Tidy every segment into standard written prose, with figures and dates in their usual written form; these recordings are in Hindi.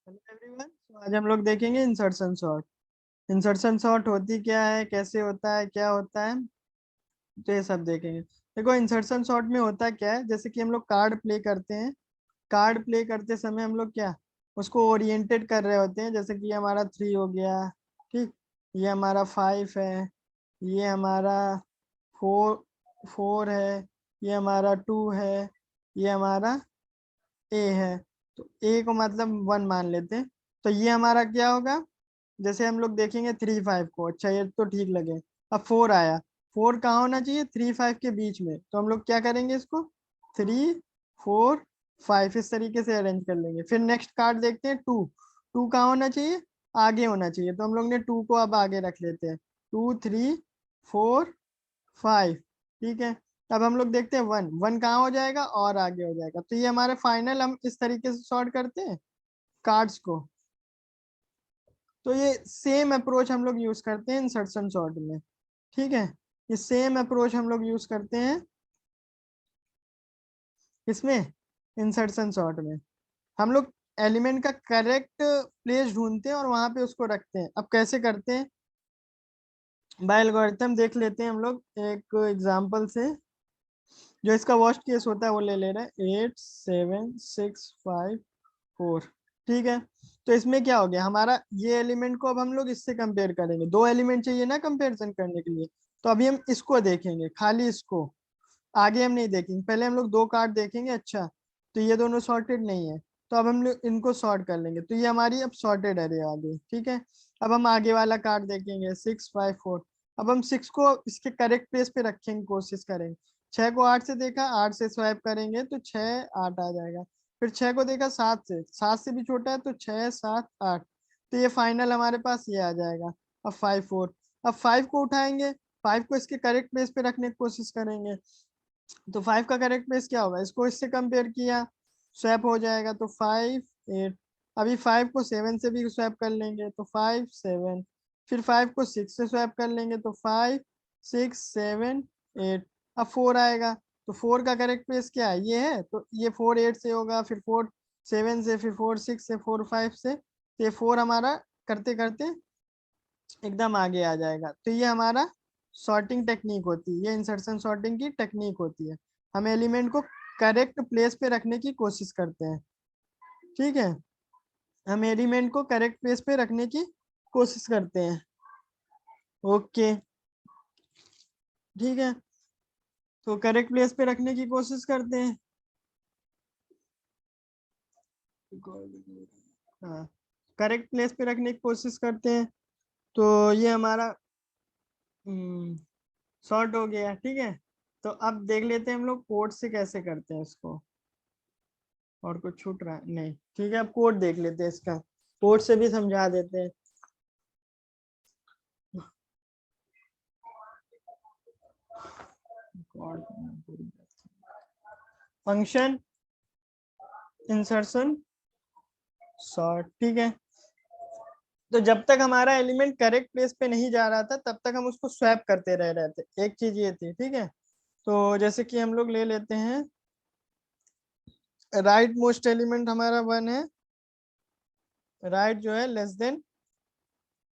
हेलो एवरीवन, तो आज हम लोग देखेंगे इंसर्शन सॉर्ट। इंसर्शन सॉर्ट होती क्या है, कैसे होता है, क्या होता है, तो ये सब देखेंगे। देखो, इंसर्शन सॉर्ट में होता क्या है, जैसे कि हम लोग कार्ड प्ले करते हैं। कार्ड प्ले करते समय हम लोग क्या उसको ओरिएंटेड कर रहे होते हैं, जैसे कि ये हमारा 3 हो गया। ठीक, ये हमारा 5 है, ये हमारा 4 4 है, ये हमारा 2 है, ये हमारा ए है। तो ए को मतलब 1 मान लेते हैं। तो ये हमारा क्या होगा, जैसे हम लोग देखेंगे 3 5 को, अच्छा ये तो ठीक लगे। अब 4 आया, 4 कहाँ होना चाहिए, 3 5 के बीच में, तो हम लोग क्या करेंगे, इसको 3 4 5 इस तरीके से अरेंज कर लेंगे। फिर नेक्स्ट कार्ड देखते हैं 2। 2 कहाँ होना चाहिए, आगे होना चाहिए, तो हम लोग ने 2 को अब आगे रख लेते हैं। 2 3 4 5, ठीक है। अब हम लोग देखते हैं 1। 1 कहाँ हो जाएगा, और आगे हो जाएगा। तो ये हमारे फाइनल, हम इस तरीके से सॉर्ट करते हैं कार्ड्स को। तो ये सेम अप्रोच हम लोग यूज करते हैं इंसर्शन सॉर्ट में। ठीक है, ये सेम अप्रोच हम लोग यूज करते हैं इसमें, इंसर्शन सॉर्ट में। हम लोग एलिमेंट का करेक्ट प्लेस ढूंढते हैं और वहां पे उसको रखते हैं। अब कैसे करते हैं, बाय एल्गोरिथम देख लेते हैं हम लोग एक एग्जांपल से। जो इसका वर्स्ट केस होता है वो ले ले रहे हैं, 8 7 6 5 4। ठीक है, तो इसमें क्या हो गया हमारा, ये एलिमेंट को अब हम लोग इससे कंपेयर करेंगे। दो एलिमेंट चाहिए ना कंपेरिजन करने के लिए, तो अभी हम इसको देखेंगे, खाली इसको। आगे हम नहीं देखेंगे, पहले हम लोग दो कार्ड देखेंगे। अच्छा, तो ये दोनों सॉर्टेड नहीं है, तो अब हम लोग इनको सॉर्ट कर लेंगे, तो ये हमारी अब सॉर्टेड है आ गई। ठीक है, अब हम आगे वाला कार्ड देखेंगे 6 5 4। अब हम 6 को इसके करेक्ट प्लेस पे रखेंगे, कोशिश करेंगे। 6 को 8 से देखा, 8 से स्वैप करेंगे तो 6 8 आ जाएगा। फिर 6 को देखा 7 से, 7 से भी छोटा है, तो 6 7 8। तो ये फाइनल हमारे पास ये आ जाएगा। अब 5 4, अब 5 को उठाएंगे, 5 को इसके करेक्ट प्लेस पे रखने की कोशिश करेंगे। तो 5 का करेक्ट प्लेस क्या होगा, इसको इससे कंपेयर किया, स्वैप हो जाएगा, तो 5 8। अभी 5 को 7 से भी स्वैप कर लेंगे, तो 5 7। फिर 5 को 6 से स्वैप कर लेंगे, तो 5 6 7 8। अब 4 आएगा, तो 4 का करेक्ट प्लेस क्या है, ये है, तो ये 4 8 से होगा, फिर 4 7 से, फिर 4 6 से, 4 5 से, तो ये 4 हमारा करते करते एकदम आगे आ जाएगा। तो ये हमारा सॉर्टिंग टेक्निक होती है, ये इंसर्शन सॉर्टिंग की टेक्निक होती है। हम एलिमेंट को करेक्ट प्लेस पे रखने की कोशिश करते हैं। ठीक है, हम एलिमेंट को करेक्ट प्लेस पे रखने की कोशिश करते हैं। ओके, ठीक है, तो करेक्ट प्लेस पे रखने की कोशिश करते हैं। हाँ, करेक्ट प्लेस पे रखने की कोशिश करते हैं। तो ये हमारा शॉर्ट हो गया। ठीक है, तो अब देख लेते हैं हम लोग कोड से कैसे करते हैं इसको। और कुछ छूट रहा है नहीं, ठीक है, अब कोड देख लेते हैं इसका, कोड से भी समझा देते हैं। फंक्शन इंसर्शन सॉर्ट, ठीक है। तो जब तक हमारा एलिमेंट करेक्ट प्लेस पे नहीं जा रहा था, तब तक हम उसको स्वैप करते रह रहे थे। एक चीज ये थी, ठीक है। तो जैसे कि हम लोग ले लेते हैं, राइट मोस्ट एलिमेंट हमारा 1 है, राइट जो है less than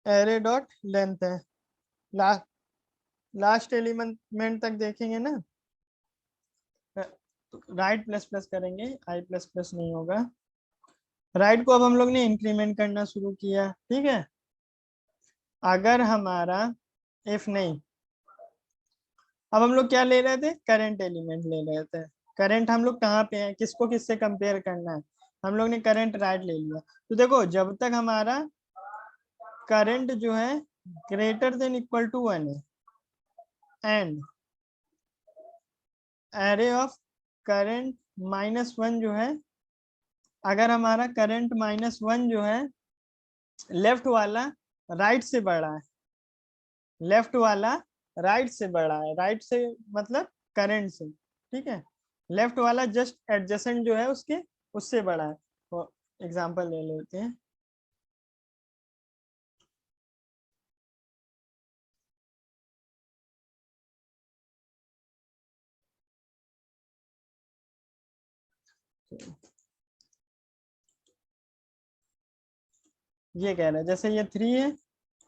array dot length है। लास्ट लास्ट एलिमेंट तक देखेंगे ना, राइट प्लस प्लस करेंगे, आई प्लस प्लस नहीं होगा। राइट को अब हम लोग ने इंक्रीमेंट करना शुरू किया। ठीक है, अगर हमारा इफ नहीं, अब हम लोग क्या ले रहे थे, करंट एलिमेंट ले रहे थे। करंट हम लोग कहाँ पे हैं, किसको किससे कंपेयर करना है, हम लोग ने करंट राइट ले लिया। तो देखो, जब तक हमारा करंट जो है ग्रेटर देन इक्वल टू 1 है, एंड एरे ऑफ करंट -1 जो है, अगर हमारा करंट -1 जो है लेफ्ट वाला राइट से बड़ा है, लेफ्ट वाला राइट से बड़ा है, राइट से मतलब करंट से, ठीक है। लेफ्ट वाला जस्ट एडजेसेंट जो है उसके, उससे बड़ा है। तो एग्जांपल ले लेते हैं। ये कह रहा है, जैसे ये 3 है,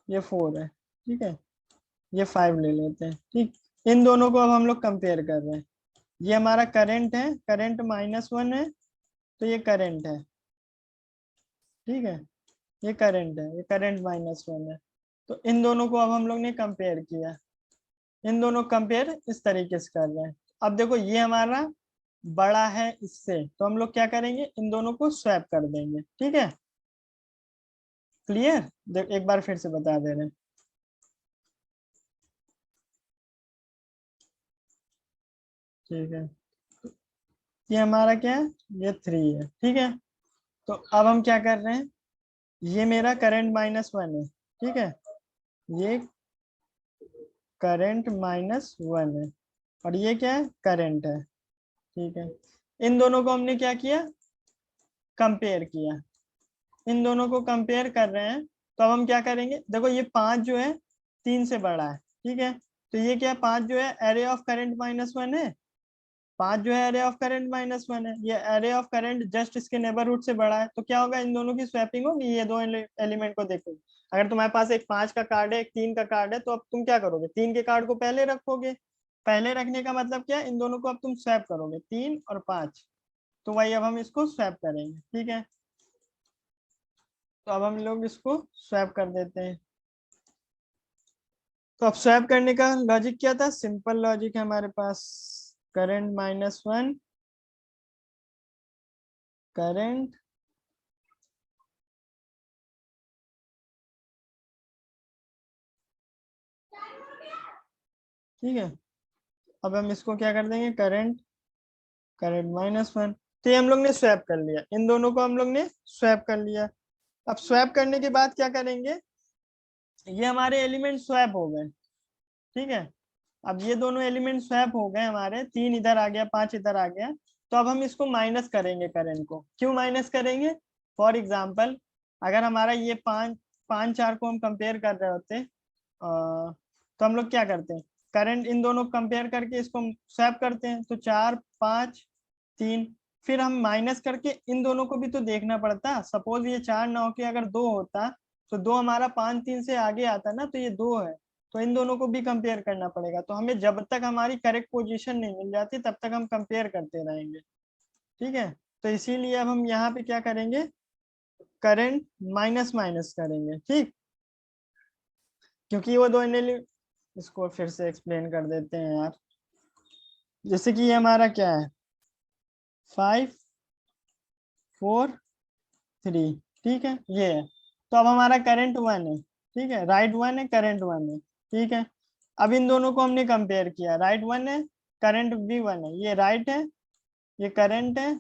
ये 4 है, ठीक है, ये 5 ले लेते हैं, ठीक। इन दोनों को अब हम लोग कंपेयर कर रहे हैं। ये हमारा करंट है, करंट -1 है, तो ये करंट है, ठीक है, ये करंट है, ये करंट -1 है। तो इन दोनों को अब हम लोग ने कंपेयर किया, इन दोनों कंपेयर इस तरीके से कर रहे हैं। अब देखो ये हमारा बड़ा है इससे, तो हम लोग क्या करेंगे, इन दोनों को स्वैप कर देंगे, ठीक है। क्लियर, एक बार फिर से बता दे रहे हैं। ठीक है, ये हमारा क्या है, ये 3 है, ठीक है। तो अब हम क्या कर रहे हैं, ये मेरा करंट -1 है, ठीक है, ये करंट -1 है, और ये क्या है, करंट है, ठीक है। इन दोनों को हमने क्या किया, कंपेयर किया, इन दोनों को कंपेयर कर रहे हैं। तो अब हम क्या करेंगे, देखो ये 5 जो है 3 से बड़ा है, ठीक है। तो ये क्या, 5 जो है एरे ऑफ करंट -1 है, 5 जो है एरे ऑफ करंट -1 है, ये एरे ऑफ करंट जस्ट इसके नेबरहुड से बड़ा है, तो क्या होगा, इन दोनों की स्वैपिंग होगी, ये दो एलिमेंट को देखोगे। अगर तुम्हारे पास एक 5 का कार्ड है, एक 3 का कार्ड है, तो अब तुम क्या करोगे, 3 के कार्ड को पहले रखोगे। पहले रखने का मतलब क्या है, इन दोनों को अब तुम स्वैप करोगे, 3 और 5। तो वही अब हम इसको स्वैप करेंगे, ठीक है। तो अब हम लोग इसको स्वैप कर देते हैं। तो अब स्वैप करने का लॉजिक क्या था, सिंपल लॉजिक है हमारे पास, करंट -1, करंट ठीक है। अब हम इसको क्या कर देंगे, करंट, करंट -1। तो ये हम लोग ने स्वैप कर लिया, इन दोनों को हम लोग ने स्वैप कर लिया। अब स्वैप करने के बाद क्या करेंगे, ये हमारे एलिमेंट स्वैप हो गए, ठीक है। अब ये दोनों एलिमेंट स्वैप हो गए हमारे, 3 इधर आ गया, 5 इधर आ गया। तो अब हम इसको माइनस करेंगे, करंट को क्यों माइनस करेंगे, फॉर एग्जाम्पल अगर हमारा ये 5 4 को हम कंपेयर कर रहे होते, तो हम लोग क्या करते हैं, करंट इन दोनों को कंपेयर करके इसको स्वैप करते हैं, तो 4 5 3, फिर हम माइनस करके इन दोनों को भी तो देखना पड़ता, सपोज ये 4 ना होके अगर 2 होता, तो 2 हमारा 5 3 से आगे आता ना, तो ये 2 है, तो इन दोनों को भी कंपेयर करना पड़ेगा। तो हमें जब तक हमारी करेक्ट पोजीशन नहीं मिल जाती, तब तक हम कंपेयर करते रहेंगे, ठीक है। तो इसीलिए अब हम यहाँ पे क्या करेंगे, करंट माइनस माइनस करेंगे, ठीक, क्योंकि वो दो इसको फिर से एक्सप्लेन कर देते हैं यार। जैसे कि ये हमारा क्या है, 5 4 3, ठीक है, ये है। तो अब हमारा करंट 1 है, ठीक है, राइट 1 है, करंट 1 है, ठीक है। अब इन दोनों को हमने कंपेयर किया, राइट 1 है, करंट भी 1 है, ये राइट है, ये करंट है,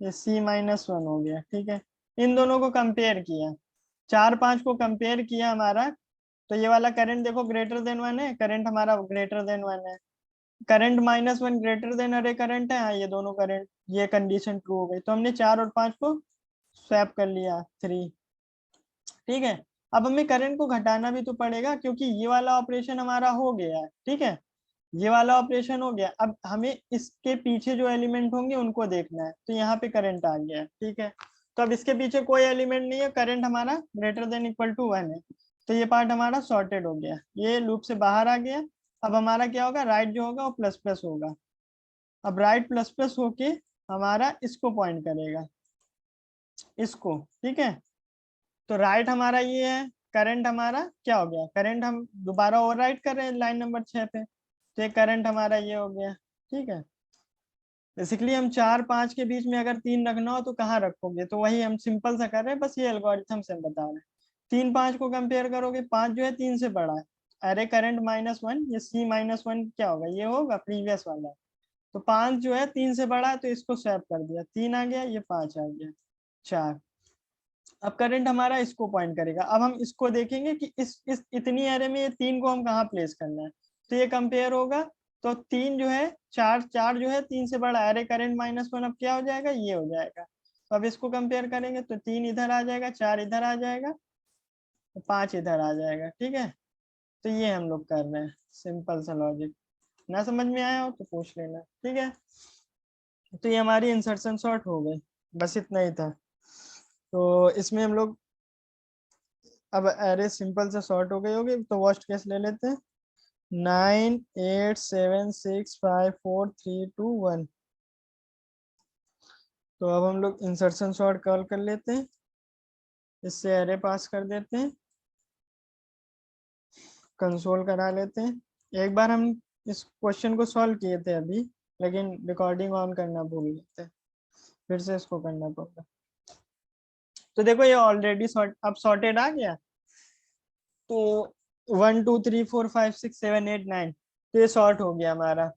ये C-1 हो गया, ठीक है। इन दोनों को कंपेयर किया, 4 5 को कंपेयर किया हमारा, तो ये वाला करंट देखो ग्रेटर देन 1 है, करंट हमारा ग्रेटर देन 1 है, करंट -1 ग्रेटर देन अरे करंट है, हाँ ये दोनों करंट, ये कंडीशन ट्रू हो गई। तो हमने 4 और 5 को स्वैप कर लिया, 3, ठीक है। अब हमें करंट को घटाना भी तो पड़ेगा, क्योंकि ये वाला ऑपरेशन हमारा हो गया है, ठीक है, ये वाला ऑपरेशन हो गया। अब हमें इसके पीछे जो एलिमेंट होंगे उनको देखना है, तो यहाँ पे करंट आ गया, ठीक है। तो अब इसके पीछे कोई एलिमेंट नहीं है, करंट हमारा ग्रेटर देन इक्वल टू 1 है, तो ये पार्ट हमारा सॉर्टेड हो गया, ये लूप से बाहर आ गया। अब हमारा क्या होगा, राइट जो होगा वो प्लस प्लस होगा। अब राइट प्लस प्लस होके हमारा इसको पॉइंट करेगा, इसको, ठीक है। तो राइट हमारा ये है, करंट हमारा क्या हो गया, करंट हम दोबारा ओवर राइट कर रहे हैं लाइन नंबर 6 पे, तो ये करंट हमारा ये हो गया, ठीक है। बेसिकली हम 4 5 के बीच में अगर 3 रखना हो तो कहाँ रखोगे, तो वही हम सिंपल सा कर रहे हैं, बस ये एल्गोरिथम से हम बता रहे हैं। 3 5 को कंपेयर करोगे, 5 जो है 3 से बड़ा है, अरे करंट -1, ये C-1 क्या होगा, ये होगा प्रीवियस वाला। तो 5 जो है 3 से बड़ा है, तो इसको स्वैप कर दिया, 3 आ गया, ये 5 आ गया, 4। अब करंट हमारा इसको पॉइंट करेगा। अब हम इसको देखेंगे कि इस इतनी एरे में ये 3 को हम कहाँ प्लेस करना है, तो ये कंपेयर होगा। तो 3 जो है, 4 4 जो है 3 से बड़ा, अरे करंट -1 अब क्या हो जाएगा, ये हो जाएगा। तो अब इसको कंपेयर करेंगे, तो 3 इधर आ जाएगा, 4 इधर आ जाएगा, तो 5 इधर आ जाएगा, ठीक है। तो ये हम लोग कर रहे हैं, सिंपल सा लॉजिक। ना समझ में आया हो तो पूछ लेना, ठीक है। तो ये हमारी इंसर्शन शॉर्ट हो गई, बस इतना ही था। तो इसमें हम लोग अब एरे सिंपल से सॉर्ट हो गई होगी, तो वर्स्ट केस ले लेते हैं। 9 8 7 6 5 4 3 2 1। तो अब हम लोग इंसर्शन सॉर्ट कॉल कर लेते हैं, इससे एरे पास कर देते हैं, कंसोल करा लेते हैं। एक बार हम इस क्वेश्चन को सॉल्व किए थे अभी, लेकिन रिकॉर्डिंग ऑन करना भूल गए थे, फिर से इसको करना पड़ेगा। तो देखो ये ऑलरेडी सॉर्ट अब सॉर्टेड आ गया। तो 1 2 3 4 5 6 7 8 9, तो ये सॉर्ट हो गया हमारा।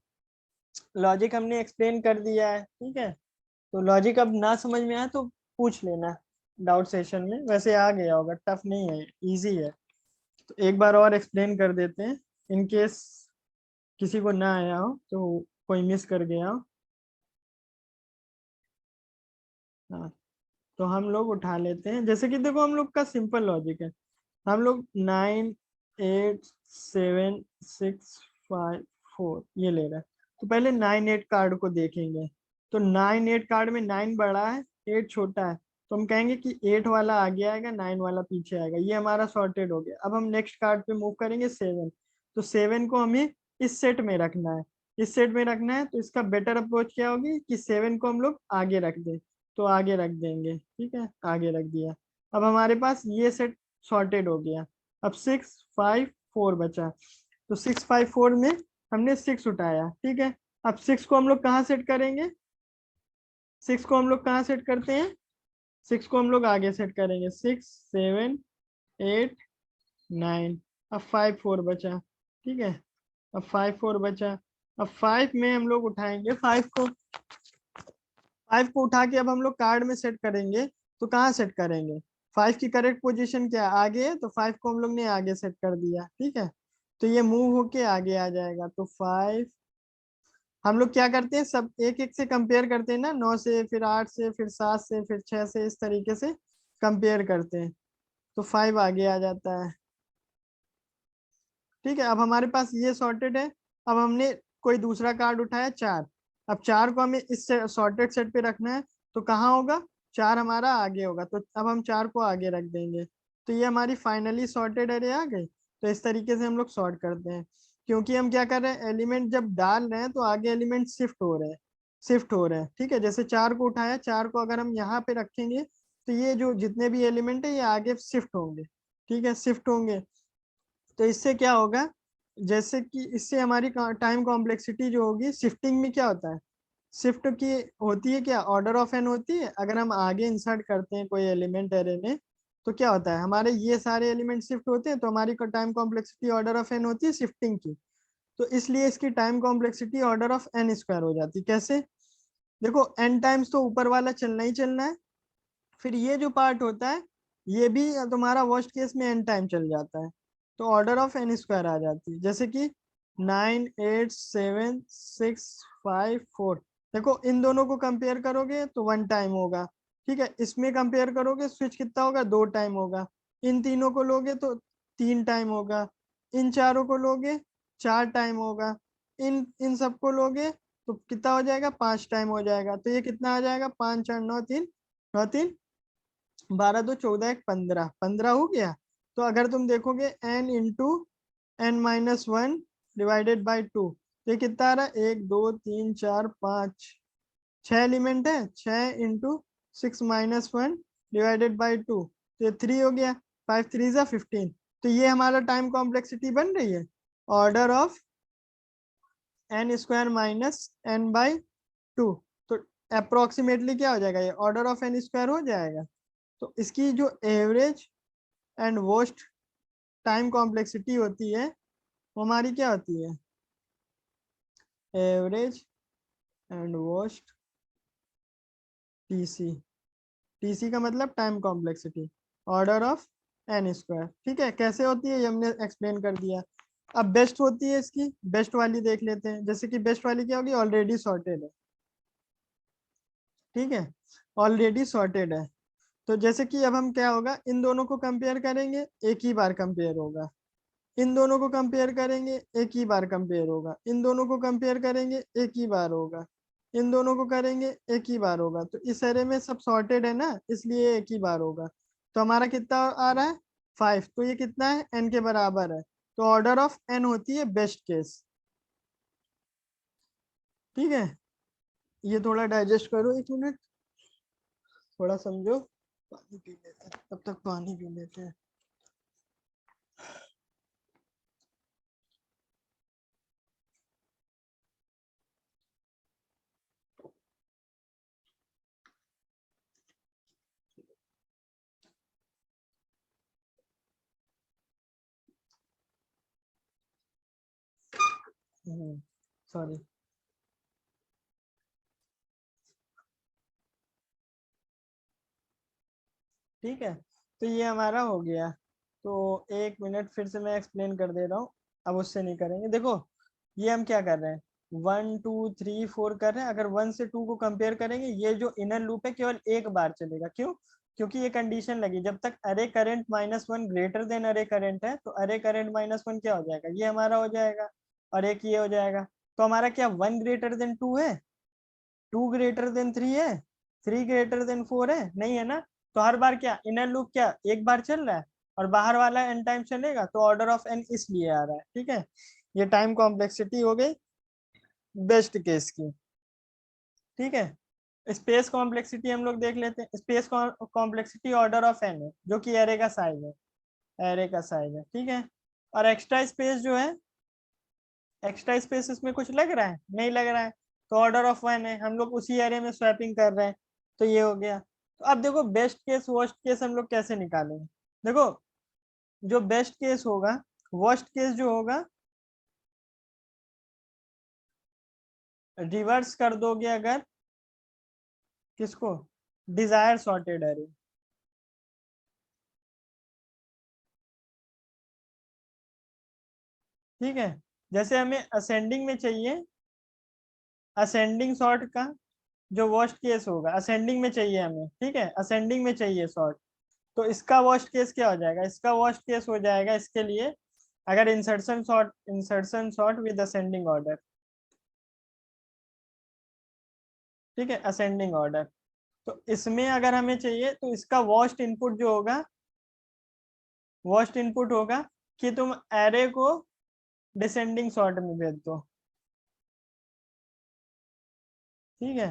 लॉजिक हमने एक्सप्लेन कर दिया है, ठीक है। तो लॉजिक अब ना समझ में आया तो पूछ लेना डाउट सेशन में, वैसे आ गया होगा, टफ नहीं है, इजी है। तो एक बार और एक्सप्लेन कर देते हैं, इन केस किसी को ना आया हो तो कोई मिस कर गया हो। हाँ, तो हम लोग उठा लेते हैं, जैसे कि देखो हम लोग का सिंपल लॉजिक है। हम लोग 9 8 7 6 5 4 ये ले रहे हैं। तो पहले 9 8 कार्ड को देखेंगे। तो 9 8 कार्ड में 9 बड़ा है, 8 छोटा है। तो हम कहेंगे कि 8 वाला आगे आएगा, 9 वाला पीछे आएगा। ये हमारा सॉर्टेड हो गया। अब हम नेक्स्ट कार्ड पे मूव करेंगे 7। तो 7 को हमें इस सेट में रखना है, इस सेट में रखना है। तो इसका बेटर अप्रोच क्या होगी कि 7 को हम लोग आगे रख दें। तो आगे रख देंगे, ठीक है, आगे रख दिया। अब हमारे पास ये सेट सॉर्टेड हो गया। अब 6 5 4 बचा। तो 6 5 4 में हमने 6 उठाया, ठीक है। अब 6 को हम लोग कहाँ सेट करेंगे, 6 को हम लोग कहाँ सेट करते हैं, 6 को हम लोग आगे सेट करेंगे, 6 7 8 9। अब 5 4 बचा, ठीक है। अब 5 4 बचा। अब 5 में हम लोग उठाएंगे 5 को, 5 को उठा के अब हम लोग कार्ड में सेट करेंगे। तो कहाँ सेट करेंगे, 5 की करेक्ट पोजीशन क्या है, आगे है। तो 5 को हम लोग ने आगे सेट कर दिया, ठीक है। तो ये मूव होके आगे आ जाएगा। तो 5 हम लोग क्या करते हैं, सब एक एक से कंपेयर करते हैं ना, 9 से, फिर 8 से, फिर 7 से, फिर 6 से, इस तरीके से कंपेयर करते हैं। तो 5 आगे आ जाता है, ठीक है। अब हमारे पास ये सॉर्टेड है। अब हमने कोई दूसरा कार्ड उठाया 4। अब 4 को हमें इस सॉर्टेड सेट पे रखना है। तो कहाँ होगा, 4 हमारा आगे होगा। तो अब हम 4 को आगे रख देंगे। तो ये हमारी फाइनली सॉर्टेड एरे आ गई। तो इस तरीके से हम लोग सॉर्ट करते हैं, क्योंकि हम क्या कर रहे हैं, एलिमेंट जब डाल रहे हैं तो आगे एलिमेंट शिफ्ट हो रहे हैं, शिफ्ट हो रहे हैं, ठीक है। जैसे 4 को उठाया, 4 को अगर हम यहाँ पे रखेंगे तो ये जो जितने भी एलिमेंट है ये आगे शिफ्ट होंगे, ठीक है, शिफ्ट होंगे। तो इससे क्या होगा, जैसे कि इससे हमारी टाइम कॉम्प्लेक्सिटी जो होगी, शिफ्टिंग में क्या होता है, शिफ्ट की होती है क्या, ऑर्डर ऑफ एन होती है। अगर हम आगे इंसर्ट करते हैं कोई एलिमेंट एरे में, तो क्या होता है, हमारे ये सारे एलिमेंट शिफ्ट होते हैं। तो हमारी time complexity order of n होती है शिफ्टिंग की। तो इसलिए इसकी time complexity order of n square हो जाती है। कैसे, देखो एन टाइम्स तो ऊपर वाला चलना ही चलना है, फिर ये जो पार्ट होता है ये भी तुम्हारा वर्स्ट केस में एन टाइम चल जाता है। तो ऑर्डर ऑफ एन स्क्वायर आ जाती है, जैसे कि 9 8 7 6 5 4। देखो इन दोनों को कंपेयर करोगे तो 1 टाइम होगा, ठीक है। इसमें कंपेयर करोगे स्विच कितना होगा, 2 टाइम होगा। इन तीनों को लोगे तो 3 टाइम होगा। इन चारों को लोगे 4 टाइम होगा। इन इन सबको लोगे तो कितना हो जाएगा, 5 टाइम हो जाएगा। तो ये कितना आ जाएगा, 5 4 9 3, 9 3 12 2 14 1 15, 15 हो गया। तो अगर तुम देखोगे n into n minus one divided by 2, तो ये कितना आ रहा है, 1 2 3 4 5 6 एलिमेंट है, 6 into 6 minus one divided by 2, तो ये 3 हो गया। 5 3 जा 15। तो ये हमारा टाइम कॉम्प्लेक्सिटी बन रही है, order of n square minus n by 2। तो अप्रोक्सीमेटली क्या हो जाएगा, ये ऑर्डर ऑफ एन स्क्वायर हो जाएगा। तो इसकी जो average and worst time complexity होती है वो हमारी क्या होती है, average and worst TC. TC का मतलब time complexity order of n square, ठीक है। कैसे होती है ये हमने एक्सप्लेन कर दिया। अब बेस्ट होती है इसकी, बेस्ट वाली देख लेते हैं। जैसे कि बेस्ट वाली क्या होगी, ऑलरेडी सॉर्टेड है, ठीक है, ऑलरेडी सॉर्टेड है। तो जैसे कि अब हम क्या होगा, इन दोनों को कंपेयर करेंगे, एक ही बार कंपेयर होगा। इन दोनों को कंपेयर करेंगे, एक ही बार कंपेयर होगा। इन दोनों को कंपेयर करेंगे, एक ही बार होगा। इन दोनों को करेंगे, एक ही बार होगा। तो इस एरे में सब सॉर्टेड है ना, इसलिए एक ही बार होगा। तो हमारा कितना आ रहा है, 5, तो ये कितना है, n के बराबर है, तो ऑर्डर ऑफ n होती है बेस्ट केस। ठीक है, ये थोड़ा डाइजेस्ट करो, 1 मिनट, थोड़ा समझो। पानी पी लेते हैं, तब तक पानी पी लेते हैं। सॉरी। ठीक है, तो ये हमारा हो गया। तो 1 मिनट, फिर से मैं एक्सप्लेन कर दे रहा हूँ, अब उससे नहीं करेंगे। देखो, ये हम क्या कर रहे हैं, 1 2 3 4 कर रहे हैं। अगर 1 से 2 को कंपेयर करेंगे, ये जो इनर लूप है केवल एक बार चलेगा। क्यों? क्योंकि ये कंडीशन लगी, जब तक अरे करंट -1 ग्रेटर देन अरे करंट है, तो अरे करंट -1 क्या हो जाएगा, ये हमारा हो जाएगा, और एक ये हो जाएगा। तो हमारा क्या 1 ग्रेटर देन 2 है, 2 ग्रेटर देन 3 है, 3 ग्रेटर देन 4 है, नहीं है ना। तो हर बार क्या इनर लूप क्या एक बार चल रहा है, और बाहर वाला एन टाइम चलेगा, तो ऑर्डर ऑफ एन इसलिए आ रहा है। ठीक है, ये टाइम कॉम्प्लेक्सिटी हो गई बेस्ट केस की। ठीक है, स्पेस कॉम्प्लेक्सिटी हम लोग देख लेते हैं। Space complexity order of n है, जो कि एरे का साइज है, एरे का साइज है। ठीक है, और एक्स्ट्रा स्पेस जो है, एक्स्ट्रा स्पेस इसमें कुछ लग रहा है, नहीं लग रहा है, तो ऑर्डर ऑफ 1 है, हम लोग उसी एरे में स्वैपिंग कर रहे हैं, तो ये हो गया। तो अब देखो बेस्ट केस वर्स्ट केस हम लोग कैसे निकालेंगे। देखो, जो बेस्ट केस होगा, वर्स्ट केस जो होगा, रिवर्स कर दोगे अगर, किसको, डिजायर सॉर्टेड एरे। ठीक है, जैसे हमें असेंडिंग में चाहिए, असेंडिंग सॉर्ट का जो वर्स्ट केस होगा, असेंडिंग में चाहिए हमें। ठीक है, असेंडिंग में चाहिए सॉर्ट, तो इसका वर्स्ट केस क्या हो जाएगा, इसका वर्स्ट केस हो जाएगा इसके लिए, अगर insertion sort with ascending order. ठीक है, असेंडिंग ऑर्डर, तो इसमें अगर हमें चाहिए, तो इसका वर्स्ट इनपुट जो होगा, वर्स्ट इनपुट होगा कि तुम एरे को डिसेंडिंग सॉर्ट में भेज दो। ठीक है,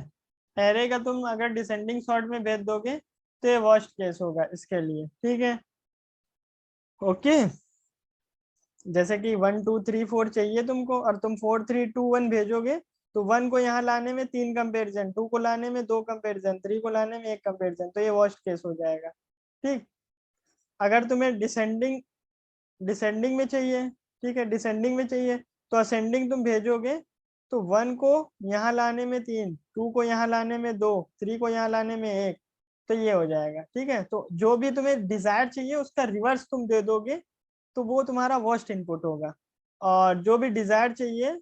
एरे का तुम अगर डिसेंडिंग सॉर्ट में भेज दोगे, तो ये वर्स्ट केस होगा इसके लिए। ठीक है, ओके। जैसे कि 1 2 3 4 चाहिए तुमको, और तुम 4 3 2 1 भेजोगे, तो 1 को यहाँ लाने में 3 कंपेरिजन, 2 को लाने में 2 कंपेरिजन, 3 को लाने में 1 कंपेरिजन, तो ये वर्स्ट केस हो जाएगा। ठीक, अगर तुम्हें डिसेंडिंग डिसेंडिंग में चाहिए, ठीक है, डिसेंडिंग में चाहिए, तो असेंडिंग तुम भेजोगे, तो 1 को यहाँ लाने में 3, 2 को यहाँ लाने में 2, 3 को यहाँ लाने में 1, तो ये हो जाएगा। ठीक है, तो जो भी तुम्हें डिजायर चाहिए उसका रिवर्स तुम दे दोगे, तो वो तुम्हारा वर्स्ट इनपुट होगा। और जो भी डिजायर चाहिए,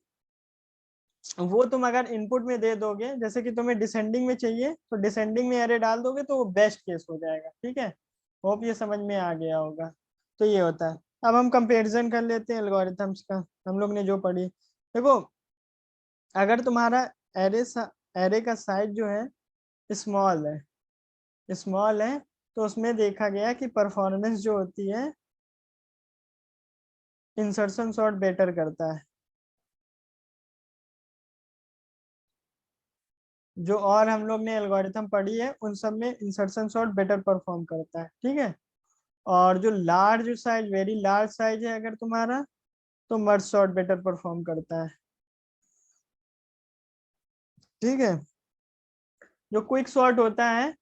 वो तुम अगर इनपुट में दे दोगे, जैसे कि तुम्हें डिसेंडिंग में चाहिए, तो डिसेंडिंग में एरे डाल दोगे, तो वो बेस्ट केस हो जाएगा। ठीक है, होप ये समझ में आ गया होगा। तो ये होता है। अब हम कंपैरिजन कर लेते हैं एल्गोरिथम्स का, हम लोग ने जो पढ़ी। देखो, अगर तुम्हारा एरे एरे का साइज जो है स्मॉल है, स्मॉल है, तो उसमें देखा गया कि परफॉर्मेंस जो होती है, इंसर्शन सॉर्ट बेटर करता है। जो और हम लोग ने एल्गोरिथम पढ़ी है, उन सब में इंसर्शन सॉर्ट बेटर परफॉर्म करता है। ठीक है, और जो large size, very large size है अगर तुम्हारा, तो मर्ज सॉर्ट बेटर परफॉर्म करता है। ठीक है, जो क्विक सॉर्ट होता है,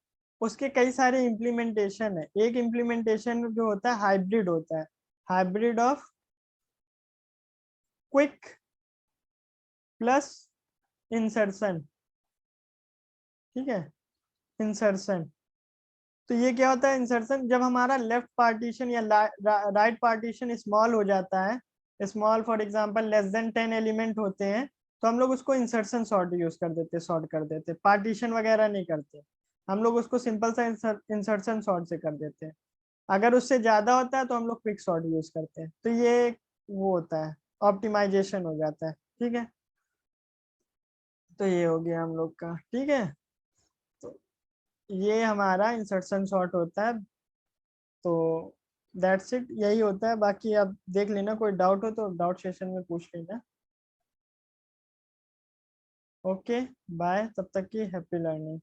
उसके कई सारे इम्प्लीमेंटेशन है। एक इम्प्लीमेंटेशन जो होता है हाइब्रिड होता है, hybrid of quick plus insertion. ठीक है, इंसर्शन, तो ये क्या होता है इंसर्शन, जब हमारा लेफ्ट पार्टीशन या राइट पार्टीशन स्मॉल हो जाता है, small for example less than 10 element होते हैं, तो हम लोग उसको इंसर्शन सॉर्ट यूज कर देते, सॉर्ट कर देते, पार्टीशन वगैरह नहीं करते, हम लोग उसको सिंपल सा इंसर्शन सॉर्ट से कर देते हैं। अगर उससे ज्यादा होता है, तो हम लोग क्विक सॉर्ट यूज करते हैं। तो ये वो होता है, ऑप्टिमाइजेशन हो जाता है। ठीक है, तो ये हो गया हम लोग का। ठीक है, तो ये हमारा इंसर्शन सॉर्ट होता है। तो दैट्स इट, यही होता है। बाकी आप देख लेना, कोई डाउट हो तो डाउट सेशन में पूछ लेना। ओके, बाय, तब तक की हैप्पी लर्निंग।